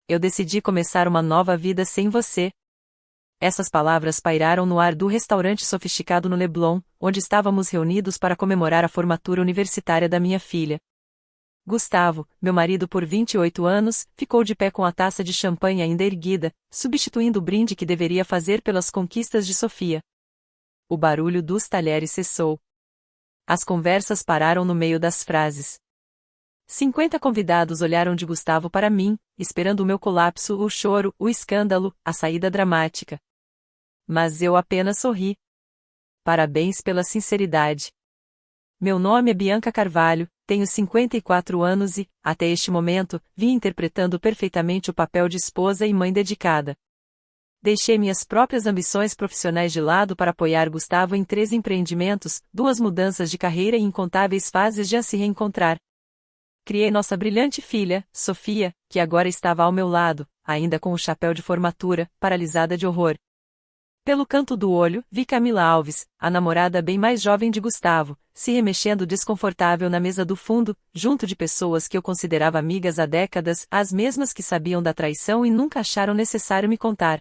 Eu decidi começar uma nova vida sem você. Essas palavras pairaram no ar do restaurante sofisticado no Leblon, onde estávamos reunidos para comemorar a formatura universitária da minha filha. Gustavo, meu marido por 28 anos, ficou de pé com a taça de champanhe ainda erguida, substituindo o brinde que deveria fazer pelas conquistas de Sofia. O barulho dos talheres cessou. As conversas pararam no meio das frases. 50 convidados olharam de Gustavo para mim, esperando o meu colapso, o choro, o escândalo, a saída dramática. Mas eu apenas sorri. Parabéns pela sinceridade. Meu nome é Bianca Carvalho, tenho 54 anos e, até este momento, vim interpretando perfeitamente o papel de esposa e mãe dedicada. Deixei minhas próprias ambições profissionais de lado para apoiar Gustavo em 3 empreendimentos, 2 mudanças de carreira e incontáveis fases de se reencontrar. Criei nossa brilhante filha, Sofia, que agora estava ao meu lado, ainda com o chapéu de formatura, paralisada de horror. Pelo canto do olho, vi Camila Alves, a namorada bem mais jovem de Gustavo, se remexendo desconfortável na mesa do fundo, junto de pessoas que eu considerava amigas há décadas, as mesmas que sabiam da traição e nunca acharam necessário me contar.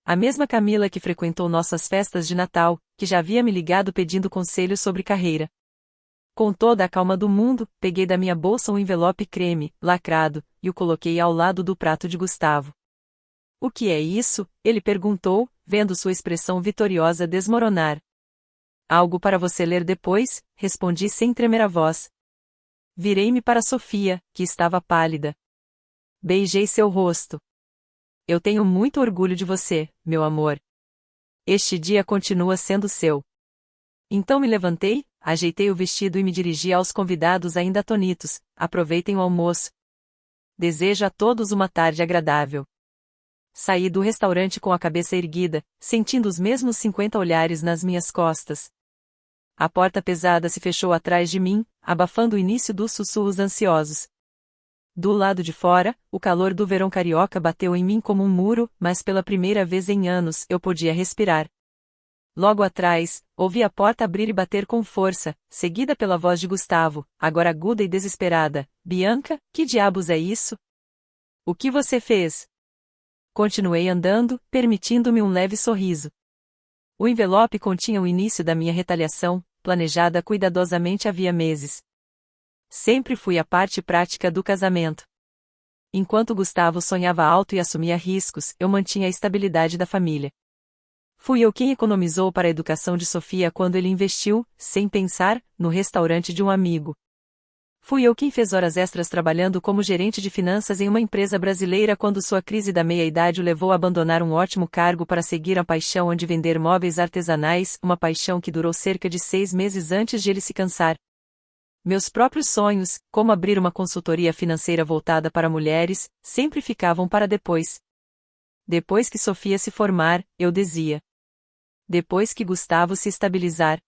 A mesma Camila que frequentou nossas festas de Natal, que já havia me ligado pedindo conselhos sobre carreira. Com toda a calma do mundo, peguei da minha bolsa um envelope creme, lacrado, e o coloquei ao lado do prato de Gustavo. O que é isso? Ele perguntou, vendo sua expressão vitoriosa desmoronar. Algo para você ler depois, respondi sem tremer a voz. Virei-me para Sofia, que estava pálida. Beijei seu rosto. Eu tenho muito orgulho de você, meu amor. Este dia continua sendo seu. Então me levantei, ajeitei o vestido e me dirigi aos convidados ainda atonitos. Aproveitem o almoço. Desejo a todos uma tarde agradável. Saí do restaurante com a cabeça erguida, sentindo os mesmos 50 olhares nas minhas costas. A porta pesada se fechou atrás de mim, abafando o início dos sussurros ansiosos. Do lado de fora, o calor do verão carioca bateu em mim como um muro, mas pela primeira vez em anos eu podia respirar. Logo atrás, ouvi a porta abrir e bater com força, seguida pela voz de Gustavo, agora aguda e desesperada. Bianca, que diabos é isso? O que você fez? Continuei andando, permitindo-me um leve sorriso. O envelope continha o início da minha retaliação, planejada cuidadosamente havia meses. Sempre fui a parte prática do casamento. Enquanto Gustavo sonhava alto e assumia riscos, eu mantinha a estabilidade da família. Fui eu quem economizou para a educação de Sofia quando ele investiu, sem pensar, no restaurante de um amigo. Fui eu quem fez horas extras trabalhando como gerente de finanças em uma empresa brasileira quando sua crise da meia-idade o levou a abandonar um ótimo cargo para seguir a paixão de vender móveis artesanais, uma paixão que durou cerca de 6 meses antes de ele se cansar. Meus próprios sonhos, como abrir uma consultoria financeira voltada para mulheres, sempre ficavam para depois. Depois que Sofia se formar, eu dizia. Depois que Gustavo se estabilizar.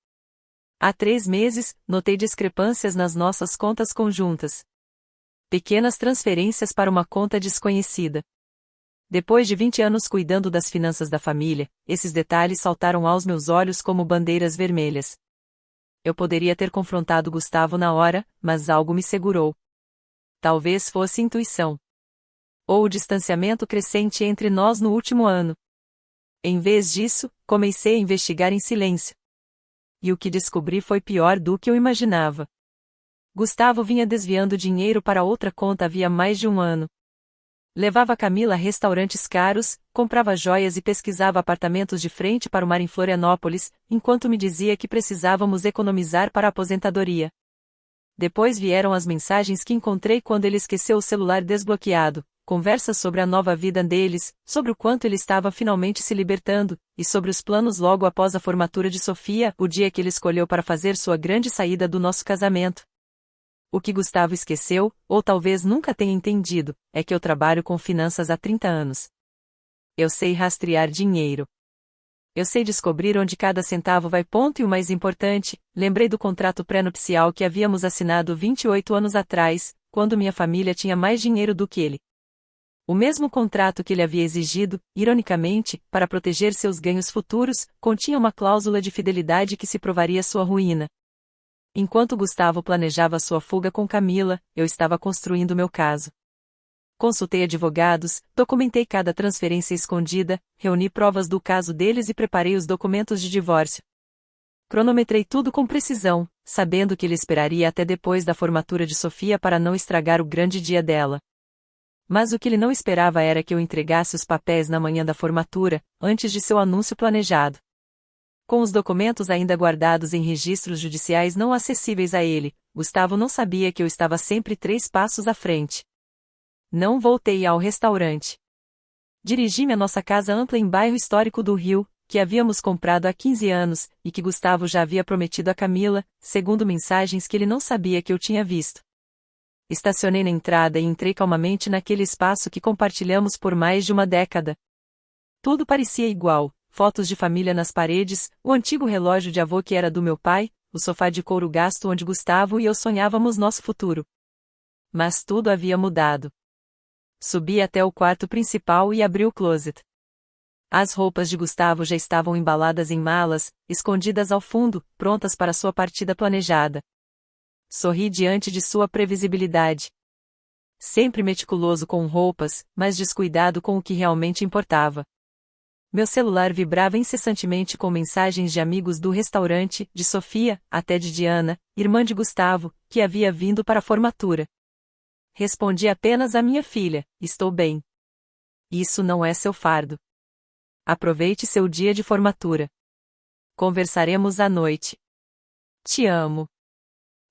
Há 3 meses, notei discrepâncias nas nossas contas conjuntas. Pequenas transferências para uma conta desconhecida. Depois de 20 anos cuidando das finanças da família, esses detalhes saltaram aos meus olhos como bandeiras vermelhas. Eu poderia ter confrontado Gustavo na hora, mas algo me segurou. Talvez fosse intuição. Ou o distanciamento crescente entre nós no último ano. Em vez disso, comecei a investigar em silêncio. E o que descobri foi pior do que eu imaginava. Gustavo vinha desviando dinheiro para outra conta havia mais de um ano. Levava Camila a restaurantes caros, comprava joias e pesquisava apartamentos de frente para o mar em Florianópolis, enquanto me dizia que precisávamos economizar para a aposentadoria. Depois vieram as mensagens que encontrei quando ele esqueceu o celular desbloqueado, conversas sobre a nova vida deles, sobre o quanto ele estava finalmente se libertando, e sobre os planos logo após a formatura de Sofia, o dia que ele escolheu para fazer sua grande saída do nosso casamento. O que Gustavo esqueceu, ou talvez nunca tenha entendido, é que eu trabalho com finanças há 30 anos. Eu sei rastrear dinheiro. Eu sei descobrir onde cada centavo vai. E o mais importante, lembrei do contrato pré-nupcial que havíamos assinado 28 anos atrás, quando minha família tinha mais dinheiro do que ele. O mesmo contrato que ele havia exigido, ironicamente, para proteger seus ganhos futuros, continha uma cláusula de fidelidade que se provaria sua ruína. Enquanto Gustavo planejava sua fuga com Camila, eu estava construindo meu caso. Consultei advogados, documentei cada transferência escondida, reuni provas do caso deles e preparei os documentos de divórcio. Cronometrei tudo com precisão, sabendo que ele esperaria até depois da formatura de Sofia para não estragar o grande dia dela. Mas o que ele não esperava era que eu entregasse os papéis na manhã da formatura, antes de seu anúncio planejado. Com os documentos ainda guardados em registros judiciais não acessíveis a ele, Gustavo não sabia que eu estava sempre 3 passos à frente. Não voltei ao restaurante. Dirigi-me à nossa casa ampla em bairro histórico do Rio, que havíamos comprado há 15 anos, e que Gustavo já havia prometido a Camila, segundo mensagens que ele não sabia que eu tinha visto. Estacionei na entrada e entrei calmamente naquele espaço que compartilhamos por mais de uma década. Tudo parecia igual, fotos de família nas paredes, o antigo relógio de avô que era do meu pai, o sofá de couro gasto onde Gustavo e eu sonhávamos nosso futuro. Mas tudo havia mudado. Subi até o quarto principal e abri o closet. As roupas de Gustavo já estavam embaladas em malas, escondidas ao fundo, prontas para sua partida planejada. Sorri diante de sua previsibilidade. Sempre meticuloso com roupas, mas descuidado com o que realmente importava. Meu celular vibrava incessantemente com mensagens de amigos do restaurante, de Sofia, até de Diana, irmã de Gustavo, que havia vindo para a formatura. Respondi apenas à minha filha: estou bem. Isso não é seu fardo. Aproveite seu dia de formatura. Conversaremos à noite. Te amo.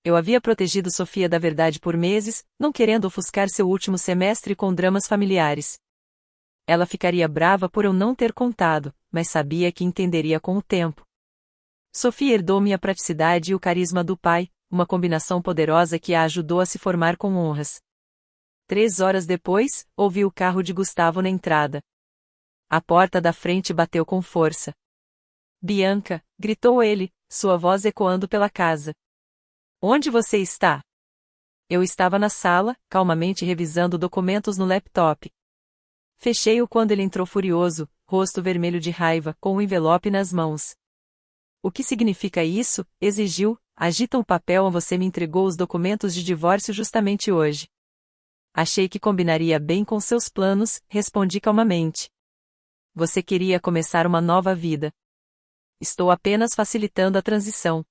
Eu havia protegido Sofia da verdade por meses, não querendo ofuscar seu último semestre com dramas familiares. Ela ficaria brava por eu não ter contado, mas sabia que entenderia com o tempo. Sofia herdou minha praticidade e o carisma do pai, uma combinação poderosa que a ajudou a se formar com honras. 3 horas depois, ouvi o carro de Gustavo na entrada. A porta da frente bateu com força. Bianca, gritou ele, sua voz ecoando pela casa. Onde você está? Eu estava na sala, calmamente revisando documentos no laptop. Fechei-o quando ele entrou furioso, rosto vermelho de raiva, com o envelope nas mãos. O que significa isso? Exigiu. Agita um papel onde você me entregou os documentos de divórcio justamente hoje. Achei que combinaria bem com seus planos, respondi calmamente. Você queria começar uma nova vida. Estou apenas facilitando a transição.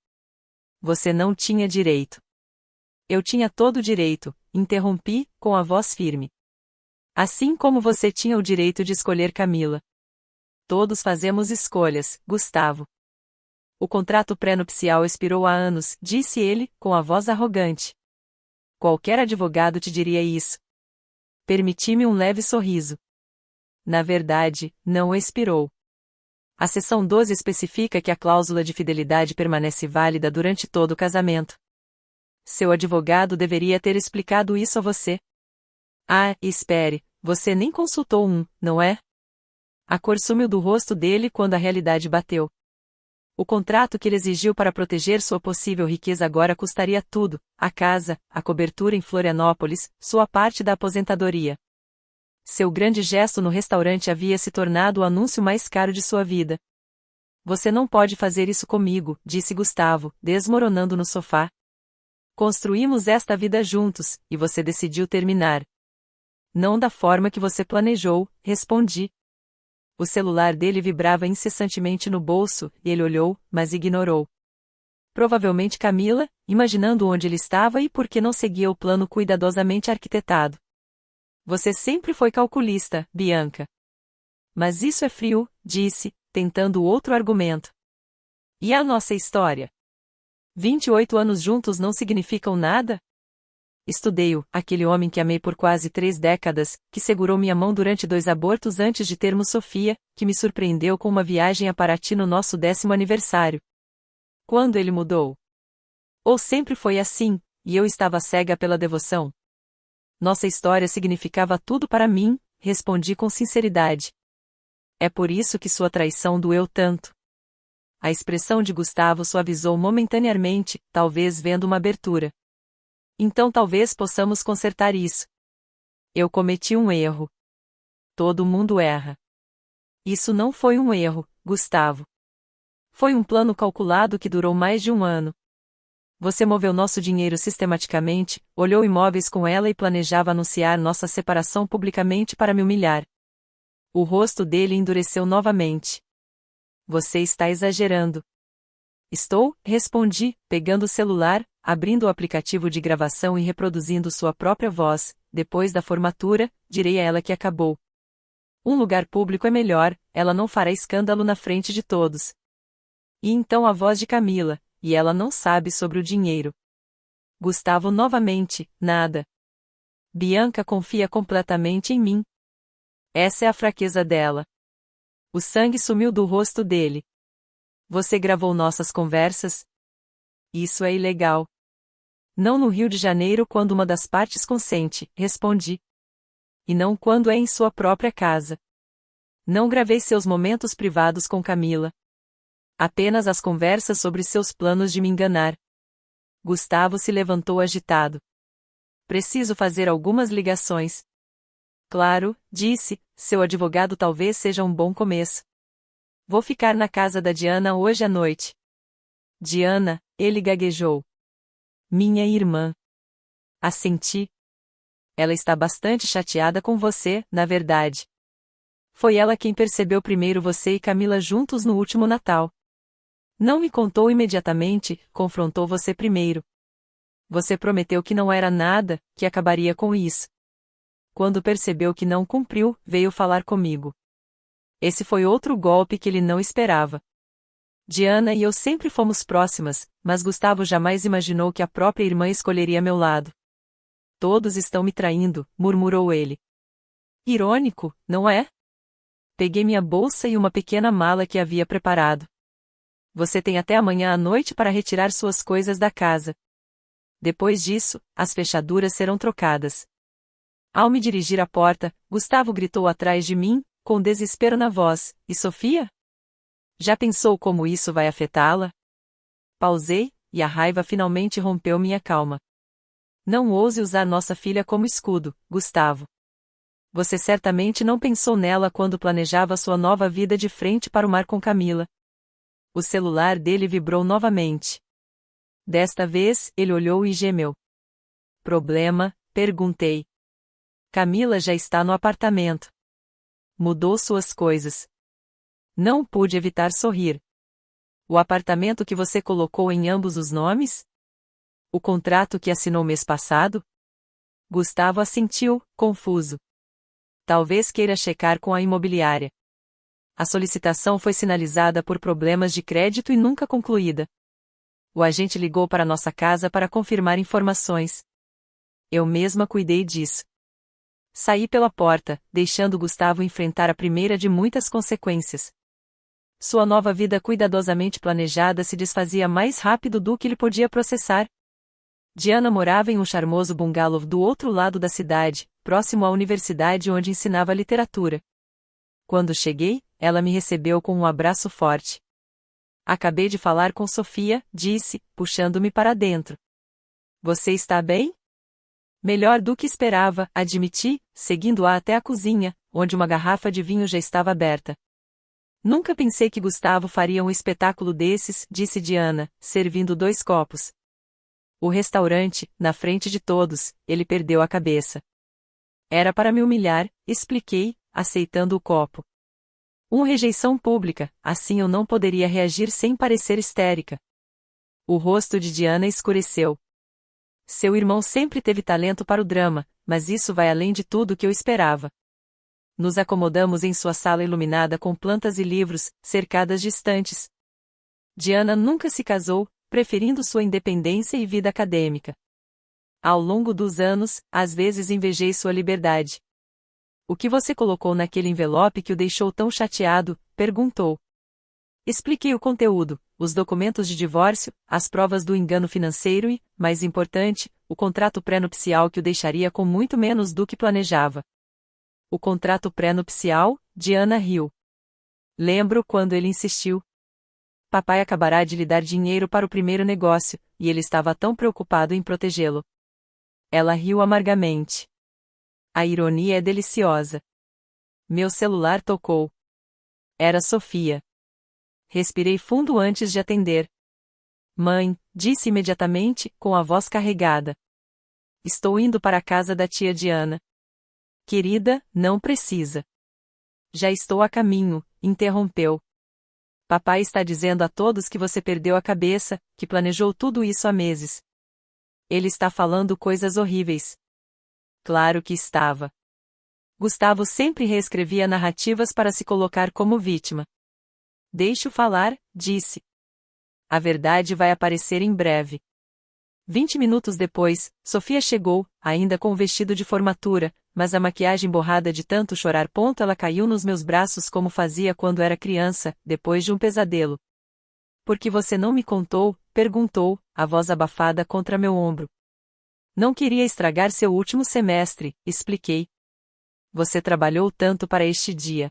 Você não tinha direito. Eu tinha todo o direito, interrompi, com a voz firme. Assim como você tinha o direito de escolher Camila. Todos fazemos escolhas, Gustavo. O contrato pré-nupcial expirou há anos, disse ele, com a voz arrogante. Qualquer advogado te diria isso. Permiti-me um leve sorriso. Na verdade, não expirou. A seção 12 especifica que a cláusula de fidelidade permanece válida durante todo o casamento. Seu advogado deveria ter explicado isso a você. Ah, espere, você nem consultou não é? A cor sumiu do rosto dele quando a realidade bateu. O contrato que ele exigiu para proteger sua possível riqueza agora custaria tudo: a casa, a cobertura em Florianópolis, sua parte da aposentadoria. Seu grande gesto no restaurante havia se tornado o anúncio mais caro de sua vida. Você não pode fazer isso comigo, disse Gustavo, desmoronando no sofá. Construímos esta vida juntos, e você decidiu terminar. Não da forma que você planejou, respondi. O celular dele vibrava incessantemente no bolso, e ele olhou, mas ignorou. Provavelmente Camila, imaginando onde ele estava e por que não seguia o plano cuidadosamente arquitetado. Você sempre foi calculista, Bianca. Mas isso é frio, disse, tentando outro argumento. E a nossa história? 28 anos juntos não significam nada? Estudei-o, aquele homem que amei por quase 3 décadas, que segurou minha mão durante 2 abortos antes de termos Sofia, que me surpreendeu com uma viagem a Paraty no nosso 10º aniversário. Quando ele mudou? Ou sempre foi assim, e eu estava cega pela devoção? Nossa história significava tudo para mim, respondi com sinceridade. É por isso que sua traição doeu tanto. A expressão de Gustavo suavizou momentaneamente, talvez vendo uma abertura. Então talvez possamos consertar isso. Eu cometi um erro. Todo mundo erra. Isso não foi um erro, Gustavo. Foi um plano calculado que durou mais de 1 ano. Você moveu nosso dinheiro sistematicamente, olhou imóveis com ela e planejava anunciar nossa separação publicamente para me humilhar. O rosto dele endureceu novamente. Você está exagerando. Estou, respondi, pegando o celular, abrindo o aplicativo de gravação e reproduzindo sua própria voz. Depois da formatura, direi a ela que acabou. Um lugar público é melhor, ela não fará escândalo na frente de todos. E então a voz de Camila, e ela não sabe sobre o dinheiro. Gustavo novamente, nada. Bianca confia completamente em mim. Essa é a fraqueza dela. O sangue sumiu do rosto dele. Você gravou nossas conversas? Isso é ilegal. Não no Rio de Janeiro quando uma das partes consente, respondi. E não quando é em sua própria casa. Não gravei seus momentos privados com Camila. Apenas as conversas sobre seus planos de me enganar. Gustavo se levantou agitado. Preciso fazer algumas ligações. Claro, disse, seu advogado talvez seja um bom começo. Vou ficar na casa da Diana hoje à noite. Diana, ele gaguejou. Minha irmã. Assenti. Ela está bastante chateada com você, na verdade. Foi ela quem percebeu primeiro você e Camila juntos no último Natal. Não me contou imediatamente, confrontou você primeiro. Você prometeu que não era nada, que acabaria com isso. Quando percebeu que não cumpriu, veio falar comigo. Esse foi outro golpe que ele não esperava. Diana e eu sempre fomos próximas, mas Gustavo jamais imaginou que a própria irmã escolheria meu lado. Todos estão me traindo, murmurou ele. Irônico, não é? Peguei minha bolsa e uma pequena mala que havia preparado. Você tem até amanhã à noite para retirar suas coisas da casa. Depois disso, as fechaduras serão trocadas. Ao me dirigir à porta, Gustavo gritou atrás de mim, com desespero na voz, e Sofia? Já pensou como isso vai afetá-la? Pausei, e a raiva finalmente rompeu minha calma. Não ouse usar nossa filha como escudo, Gustavo. Você certamente não pensou nela quando planejava sua nova vida de frente para o mar com Camila. O celular dele vibrou novamente. Desta vez, ele olhou e gemeu. Problema? Perguntei. Camila já está no apartamento. Mudou suas coisas. Não pude evitar sorrir. O apartamento que você colocou em ambos os nomes? O contrato que assinou mês passado? Gustavo assentiu, confuso. Talvez queira checar com a imobiliária. A solicitação foi sinalizada por problemas de crédito e nunca concluída. O agente ligou para nossa casa para confirmar informações. Eu mesma cuidei disso. Saí pela porta, deixando Gustavo enfrentar a primeira de muitas consequências. Sua nova vida cuidadosamente planejada se desfazia mais rápido do que ele podia processar. Diana morava em um charmoso bungalow do outro lado da cidade, próximo à universidade onde ensinava literatura. Quando cheguei, ela me recebeu com um abraço forte. Acabei de falar com Sofia, disse, puxando-me para dentro. Você está bem? Melhor do que esperava, admiti, seguindo-a até a cozinha, onde uma garrafa de vinho já estava aberta. Nunca pensei que Gustavo faria um espetáculo desses, disse Diana, servindo 2 copos. O restaurante, na frente de todos, ele perdeu a cabeça. Era para me humilhar, expliquei, aceitando o copo. Rejeição pública, assim eu não poderia reagir sem parecer histérica. O rosto de Diana escureceu. Seu irmão sempre teve talento para o drama, mas isso vai além de tudo que eu esperava. Nos acomodamos em sua sala iluminada com plantas e livros, cercadas de estantes. Diana nunca se casou, preferindo sua independência e vida acadêmica. Ao longo dos anos, às vezes invejei sua liberdade. O que você colocou naquele envelope que o deixou tão chateado? Perguntou. Expliquei o conteúdo, os documentos de divórcio, as provas do engano financeiro e, mais importante, o contrato pré-nupcial que o deixaria com muito menos do que planejava. O contrato pré-nupcial? Diana riu. Lembro quando ele insistiu. Papai acabará de lhe dar dinheiro para o primeiro negócio, e ele estava tão preocupado em protegê-lo. Ela riu amargamente. A ironia é deliciosa. Meu celular tocou. Era Sofia. Respirei fundo antes de atender. Mãe, disse imediatamente, com a voz carregada. Estou indo para a casa da tia Diana. Querida, não precisa. Já estou a caminho, interrompeu. Papai está dizendo a todos que você perdeu a cabeça, que planejou tudo isso há meses. Ele está falando coisas horríveis. Claro que estava. Gustavo sempre reescrevia narrativas para se colocar como vítima. Deixe-o falar, disse. A verdade vai aparecer em breve. 20 minutos depois, Sofia chegou, ainda com o vestido de formatura, mas a maquiagem borrada de tanto chorar. Ela caiu nos meus braços como fazia quando era criança, depois de um pesadelo. Por que você não me contou? Perguntou, a voz abafada contra meu ombro. Não queria estragar seu último semestre, expliquei. Você trabalhou tanto para este dia.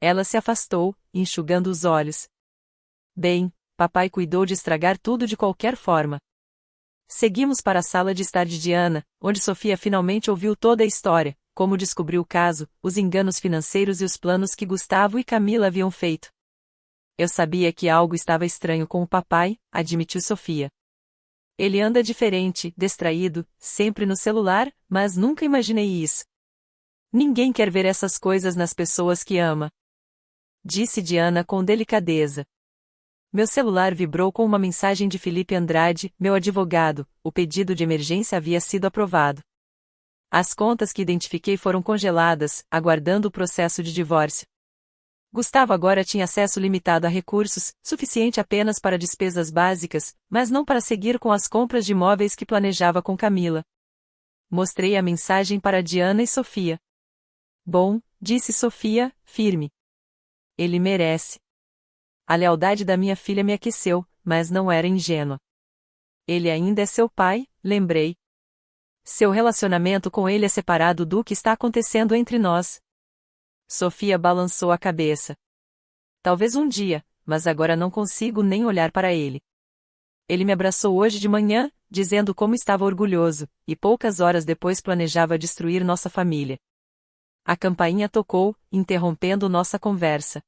Ela se afastou, enxugando os olhos. Bem, papai cuidou de estragar tudo de qualquer forma. Seguimos para a sala de estar de Diana, onde Sofia finalmente ouviu toda a história, como descobriu o caso, os enganos financeiros e os planos que Gustavo e Camila haviam feito. Eu sabia que algo estava estranho com o papai, admitiu Sofia. Ele anda diferente, distraído, sempre no celular, mas nunca imaginei isso. Ninguém quer ver essas coisas nas pessoas que ama. Disse Diana com delicadeza. Meu celular vibrou com uma mensagem de Felipe Andrade, meu advogado. O pedido de emergência havia sido aprovado. As contas que identifiquei foram congeladas, aguardando o processo de divórcio. Gustavo agora tinha acesso limitado a recursos, suficiente apenas para despesas básicas, mas não para seguir com as compras de imóveis que planejava com Camila. Mostrei a mensagem para Diana e Sofia. Bom, disse Sofia, firme. Ele merece. A lealdade da minha filha me aqueceu, mas não era ingênua. Ele ainda é seu pai, lembrei. Seu relacionamento com ele é separado do que está acontecendo entre nós. Sofia balançou a cabeça. Talvez um dia, mas agora não consigo nem olhar para ele. Ele me abraçou hoje de manhã, dizendo como estava orgulhoso, e poucas horas depois planejava destruir nossa família. A campainha tocou, interrompendo nossa conversa.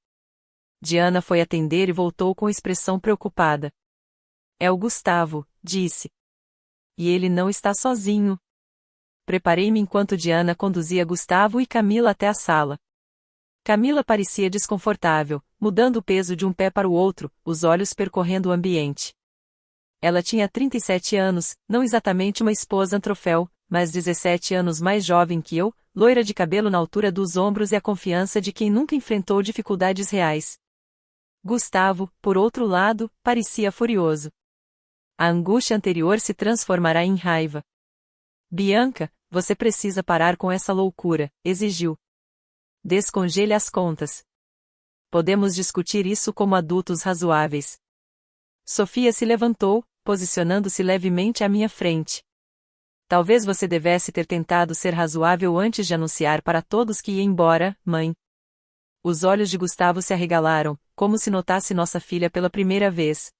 Diana foi atender e voltou com expressão preocupada. É o Gustavo, disse. E ele não está sozinho. Preparei-me enquanto Diana conduzia Gustavo e Camila até a sala. Camila parecia desconfortável, mudando o peso de um pé para o outro, os olhos percorrendo o ambiente. Ela tinha 37 anos, não exatamente uma esposa em troféu, mas 17 anos mais jovem que eu, loira de cabelo na altura dos ombros e a confiança de quem nunca enfrentou dificuldades reais. Gustavo, por outro lado, parecia furioso. A angústia anterior se transformará em raiva. Bianca, você precisa parar com essa loucura, exigiu. Descongele as contas. Podemos discutir isso como adultos razoáveis. Sofia se levantou, posicionando-se levemente à minha frente. Talvez você devesse ter tentado ser razoável antes de anunciar para todos que ia embora, mãe. Os olhos de Gustavo se arregalaram, como se notasse nossa filha pela primeira vez.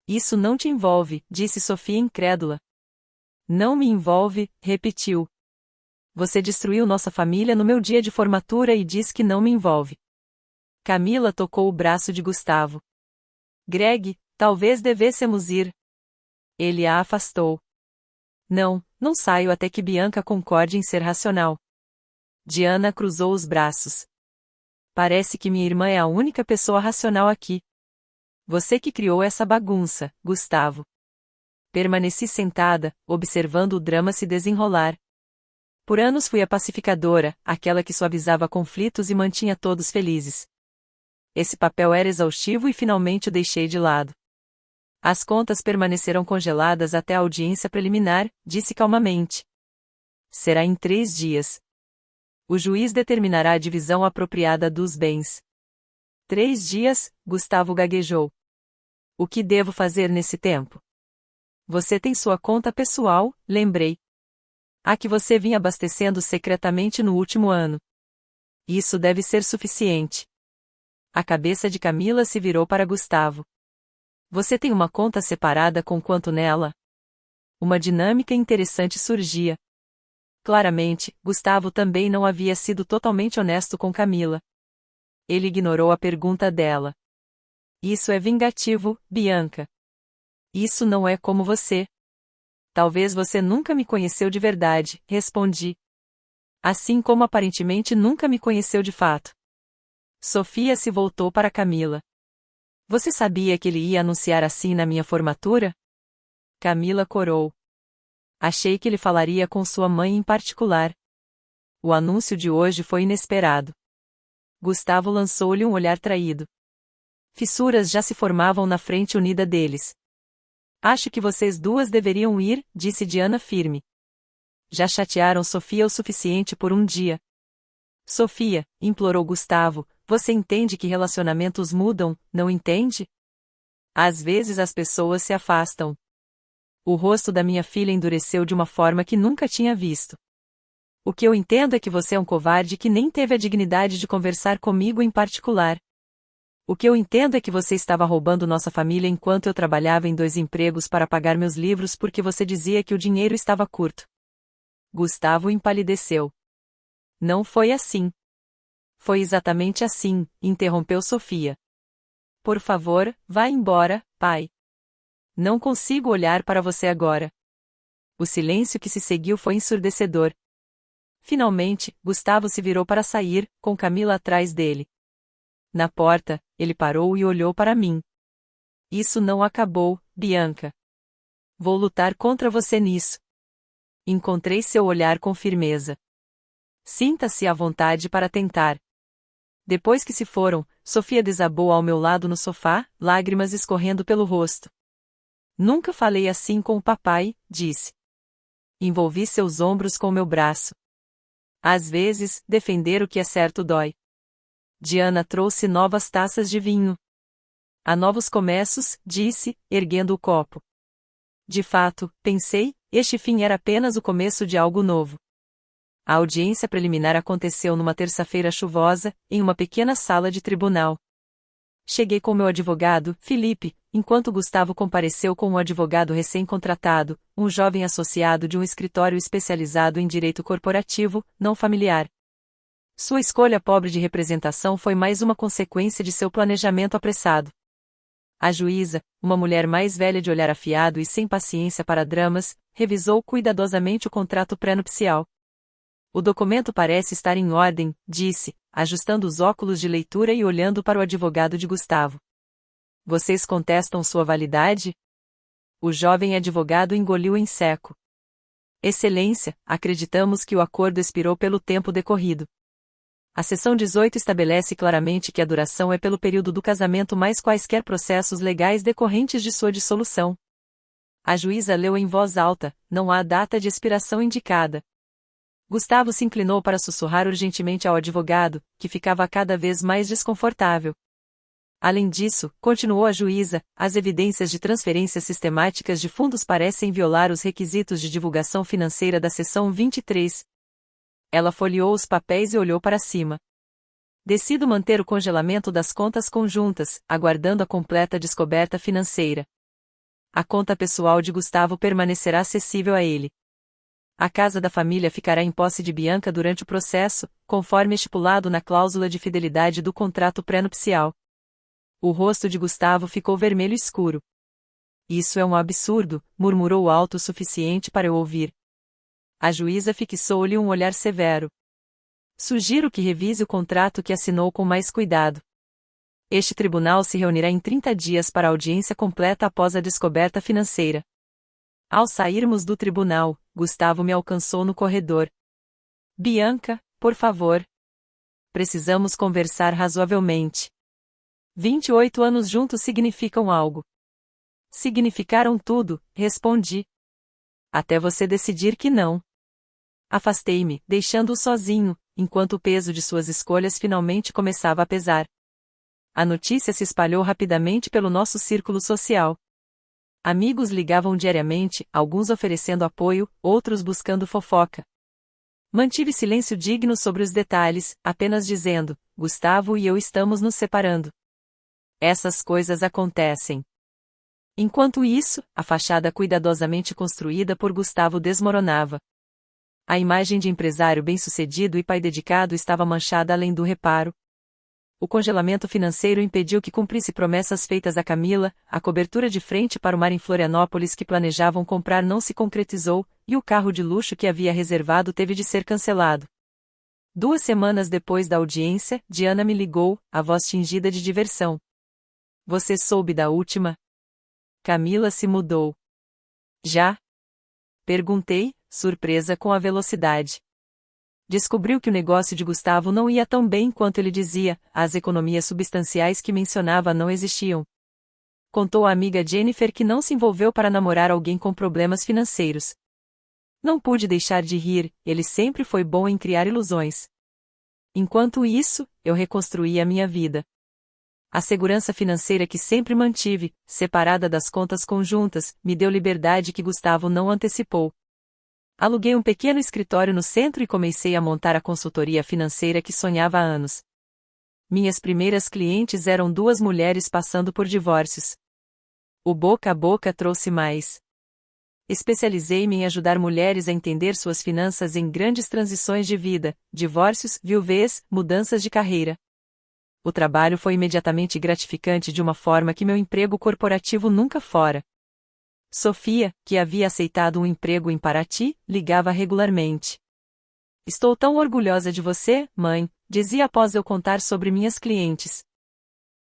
Isso não te envolve, disse Sofia incrédula. Não me envolve, repetiu. Você destruiu nossa família no meu dia de formatura e diz que não me envolve. Camila tocou o braço de Gustavo. Greg, talvez devêssemos ir. Ele a afastou. Não saio até que Bianca concorde em ser racional. Diana cruzou os braços. Parece que minha irmã é a única pessoa racional aqui. Você que criou essa bagunça, Gustavo. Permaneci sentada, observando o drama se desenrolar. Por anos fui a pacificadora, aquela que suavizava conflitos e mantinha todos felizes. Esse papel era exaustivo e finalmente o deixei de lado. As contas permanecerão congeladas até a audiência preliminar, disse calmamente. Será em 3 dias. O juiz determinará a divisão apropriada dos bens. 3 dias, Gustavo gaguejou. O que devo fazer nesse tempo? Você tem sua conta pessoal, lembrei. A que você vinha abastecendo secretamente no último ano. Isso deve ser suficiente. A cabeça de Camila se virou para Gustavo. Você tem uma conta separada com quanto nela? Uma dinâmica interessante surgia. Claramente, Gustavo também não havia sido totalmente honesto com Camila. Ele ignorou a pergunta dela. Isso é vingativo, Bianca. Isso não é como você. Talvez você nunca me conheceu de verdade, respondi. Assim como aparentemente nunca me conheceu de fato. Sofia se voltou para Camila. Você sabia que ele ia anunciar assim na minha formatura? Camila corou. Achei que ele falaria com sua mãe em particular. O anúncio de hoje foi inesperado. Gustavo lançou-lhe um olhar traído. Fissuras já se formavam na frente unida deles. Acho que vocês duas deveriam ir, disse Diana firme. Já chatearam Sofia o suficiente por um dia. Sofia, implorou Gustavo, você entende que relacionamentos mudam, não entende? Às vezes as pessoas se afastam. O rosto da minha filha endureceu de uma forma que nunca tinha visto. O que eu entendo é que você é um covarde que nem teve a dignidade de conversar comigo em particular. O que eu entendo é que você estava roubando nossa família enquanto eu trabalhava em 2 empregos para pagar meus livros porque você dizia que o dinheiro estava curto. Gustavo empalideceu. Não foi assim. Foi exatamente assim, interrompeu Sofia. Por favor, vá embora, pai. Não consigo olhar para você agora. O silêncio que se seguiu foi ensurdecedor. Finalmente, Gustavo se virou para sair, com Camila atrás dele. Na porta, ele parou e olhou para mim. Isso não acabou, Bianca. Vou lutar contra você nisso. Encontrei seu olhar com firmeza. Sinta-se à vontade para tentar. Depois que se foram, Sofia desabou ao meu lado no sofá, lágrimas escorrendo pelo rosto. Nunca falei assim com o papai, disse. Envolvi seus ombros com meu braço. Às vezes, defender o que é certo dói. Diana trouxe novas taças de vinho. Há novos começos, disse, erguendo o copo. De fato, pensei, este fim era apenas o começo de algo novo. A audiência preliminar aconteceu numa terça-feira chuvosa, em uma pequena sala de tribunal. Cheguei com meu advogado, Felipe, enquanto Gustavo compareceu com um advogado recém-contratado, um jovem associado de um escritório especializado em direito corporativo, não familiar. Sua escolha pobre de representação foi mais uma consequência de seu planejamento apressado. A juíza, uma mulher mais velha de olhar afiado e sem paciência para dramas, revisou cuidadosamente o contrato pré-nupcial. O documento parece estar em ordem, disse, ajustando os óculos de leitura e olhando para o advogado de Gustavo. Vocês contestam sua validade? O jovem advogado engoliu em seco. Excelência, acreditamos que o acordo expirou pelo tempo decorrido. A seção 18 estabelece claramente que a duração é pelo período do casamento mais quaisquer processos legais decorrentes de sua dissolução. A juíza leu em voz alta, não há data de expiração indicada. Gustavo se inclinou para sussurrar urgentemente ao advogado, que ficava cada vez mais desconfortável. Além disso, continuou a juíza, as evidências de transferências sistemáticas de fundos parecem violar os requisitos de divulgação financeira da seção 23. Ela folheou os papéis e olhou para cima. Decido manter o congelamento das contas conjuntas, aguardando a completa descoberta financeira. A conta pessoal de Gustavo permanecerá acessível a ele. A casa da família ficará em posse de Bianca durante o processo, conforme estipulado na cláusula de fidelidade do contrato pré-nupcial. O rosto de Gustavo ficou vermelho escuro. Isso é um absurdo, murmurou alto o suficiente para eu ouvir. A juíza fixou-lhe um olhar severo. Sugiro que revise o contrato que assinou com mais cuidado. Este tribunal se reunirá em 30 dias para audiência completa após a descoberta financeira. Ao sairmos do tribunal, Gustavo me alcançou no corredor. Bianca, por favor. Precisamos conversar razoavelmente. 28 anos juntos significam algo. Significaram tudo, respondi. Até você decidir que não. Afastei-me, deixando-o sozinho, enquanto o peso de suas escolhas finalmente começava a pesar. A notícia se espalhou rapidamente pelo nosso círculo social. Amigos ligavam diariamente, alguns oferecendo apoio, outros buscando fofoca. Mantive silêncio digno sobre os detalhes, apenas dizendo, Gustavo e eu estamos nos separando. Essas coisas acontecem. Enquanto isso, a fachada cuidadosamente construída por Gustavo desmoronava. A imagem de empresário bem-sucedido e pai dedicado estava manchada além do reparo. O congelamento financeiro impediu que cumprisse promessas feitas a Camila, a cobertura de frente para o mar em Florianópolis que planejavam comprar não se concretizou, e o carro de luxo que havia reservado teve de ser cancelado. 2 semanas depois da audiência, Diana me ligou, a voz tingida de diversão. Você soube da última? Camila se mudou. Já? Perguntei, surpresa com a velocidade. Descobriu que o negócio de Gustavo não ia tão bem quanto ele dizia, as economias substanciais que mencionava não existiam. Contou à amiga Jennifer que não se envolveu para namorar alguém com problemas financeiros. Não pude deixar de rir, ele sempre foi bom em criar ilusões. Enquanto isso, eu reconstruía minha vida. A segurança financeira que sempre mantive, separada das contas conjuntas, me deu liberdade que Gustavo não antecipou. Aluguei um pequeno escritório no centro e comecei a montar a consultoria financeira que sonhava há anos. Minhas primeiras clientes eram 2 mulheres passando por divórcios. O boca a boca trouxe mais. Especializei-me em ajudar mulheres a entender suas finanças em grandes transições de vida, divórcios, viuvez, mudanças de carreira. O trabalho foi imediatamente gratificante de uma forma que meu emprego corporativo nunca fora. Sofia, que havia aceitado um emprego em Paraty, ligava regularmente. Estou tão orgulhosa de você, mãe, dizia após eu contar sobre minhas clientes.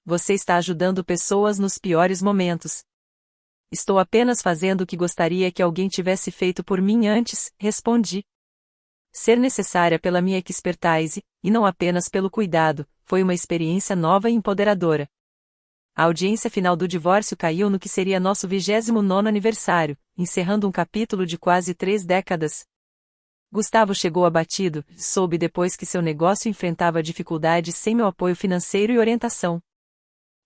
Você está ajudando pessoas nos piores momentos. Estou apenas fazendo o que gostaria que alguém tivesse feito por mim antes, respondi. Ser necessária pela minha expertise, e não apenas pelo cuidado, foi uma experiência nova e empoderadora. A audiência final do divórcio caiu no que seria nosso 29º aniversário, encerrando um capítulo de quase 3 décadas. Gustavo chegou abatido, soube depois que seu negócio enfrentava dificuldades sem meu apoio financeiro e orientação.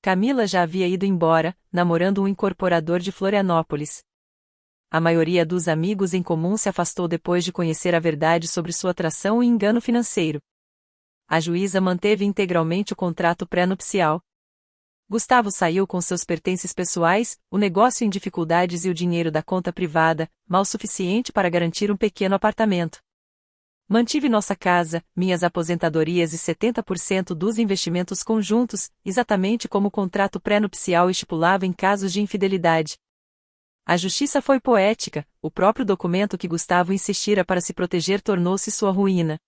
Camila já havia ido embora, namorando um incorporador de Florianópolis. A maioria dos amigos em comum se afastou depois de conhecer a verdade sobre sua traição e engano financeiro. A juíza manteve integralmente o contrato pré-nupcial. Gustavo saiu com seus pertences pessoais, o negócio em dificuldades e o dinheiro da conta privada, mal suficiente para garantir um pequeno apartamento. Mantive nossa casa, minhas aposentadorias e 70% dos investimentos conjuntos, exatamente como o contrato pré-nupcial estipulava em casos de infidelidade. A justiça foi poética, o próprio documento que Gustavo insistira para se proteger tornou-se sua ruína.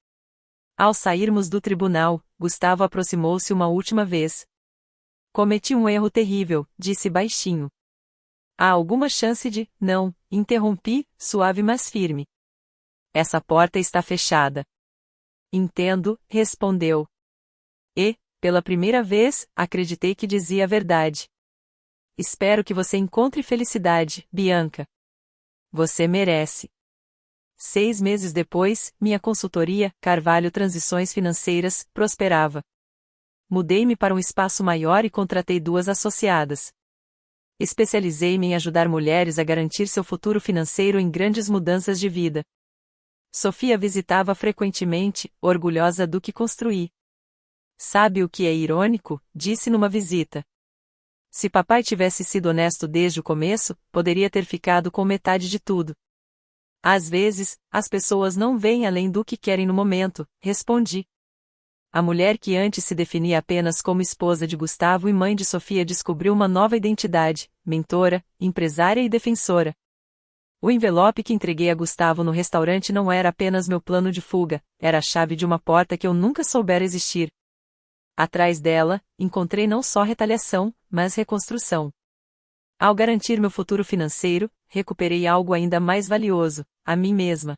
Ao sairmos do tribunal, Gustavo aproximou-se uma última vez. Cometi um erro terrível, disse baixinho. Há alguma chance de... Não, interrompi, suave mas firme. Essa porta está fechada. Entendo, respondeu. E, pela primeira vez, acreditei que dizia a verdade. Espero que você encontre felicidade, Bianca. Você merece. 6 meses depois, minha consultoria, Carvalho Transições Financeiras, prosperava. Mudei-me para um espaço maior e contratei 2 associadas. Especializei-me em ajudar mulheres a garantir seu futuro financeiro em grandes mudanças de vida. Sofia visitava frequentemente, orgulhosa do que construí. Sabe o que é irônico? Disse numa visita. Se papai tivesse sido honesto desde o começo, poderia ter ficado com metade de tudo. Às vezes, as pessoas não veem além do que querem no momento, respondi. A mulher que antes se definia apenas como esposa de Gustavo e mãe de Sofia descobriu uma nova identidade, mentora, empresária e defensora. O envelope que entreguei a Gustavo no restaurante não era apenas meu plano de fuga, era a chave de uma porta que eu nunca soubera existir. Atrás dela, encontrei não só retaliação, mas reconstrução. Ao garantir meu futuro financeiro, recuperei algo ainda mais valioso, a mim mesma.